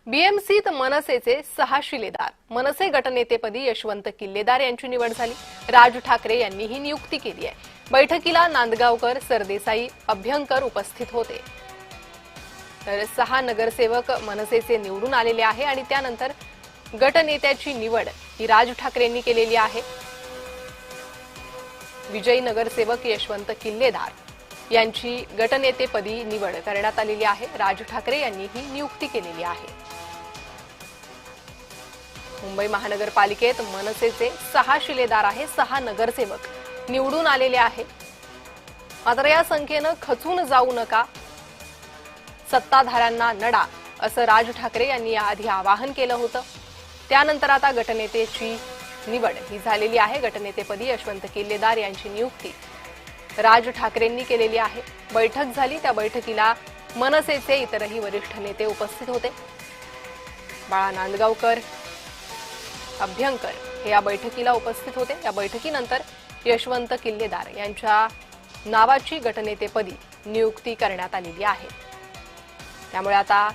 बीएमसीत मनसेचे 6 शिलेदार. मनसे गटनेतेपदी यशवंत किल्लेदार यांची निवड झाली. राज ठाकरे यांनी ही नियुक्ती केली आहे. बैठकीला नांदगावकर, सरदेसाई, अभ्यंकर उपस्थित होते. तर 6 नगरसेवक मनसेचे निवडून आलेले आहे आणि त्यानंतर गटनेत्याची निवड ही राज ठाकरेंनी केलेली आहे. विजयी नगरसेवक यशवंत किल्लेदार यांची गटनेतेपदी निवड करण्यात आलेली आहे. राज ठाकरे यांनी ही नियुक्ती केलेली आहे. मुंबई महानगरपालिकेत मनसेचे 6 शिलेदार आहे. 6 नगरसेवक निवडून आलेले आहे. मात्र या संख्येनं खचून जाऊ नका, सत्ताधाऱ्यांना नडा, असं राज ठाकरे यांनी याआधी आवाहन केलं होतं. त्यानंतर आता गटनेत्याची निवड ही झालेली आहे. गटनेतेपदी यशवंत किल्लेदार यांची नियुक्ती राज ठाकरेंनी केलेली आहे. बैठक झाली. त्या बैठकीला मनसेचे इतरही वरिष्ठ नेते उपस्थित होते. बाळा नांदगावकर, अभ्यंकर हे या बैठकीला उपस्थित होते. या बैठकीनंतर यशवंत किल्लेदार यांच्या नावाची गटनेतेपदी नियुक्ती करण्यात आलेली आहे. त्यामुळे आता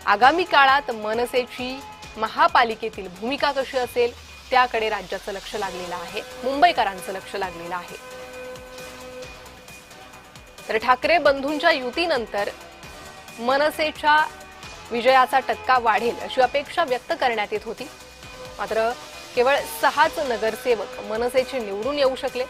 आगामी काळात मनसेची महापालिकेतील भूमिका कशी असेल त्याकडे राज्याचं लक्ष लागलेलं आहे, मुंबईकरांचं लक्ष लागलेलं आहे. तर ठाकरे बंधूंच्या युतीनंतर मनसेच्या विजयाचा टक्का वाढेल अशी अपेक्षा व्यक्त करण्यात येत होती. मात्र केवळ 6च नगरसेवक मनसेचे निवडून येऊ शकले.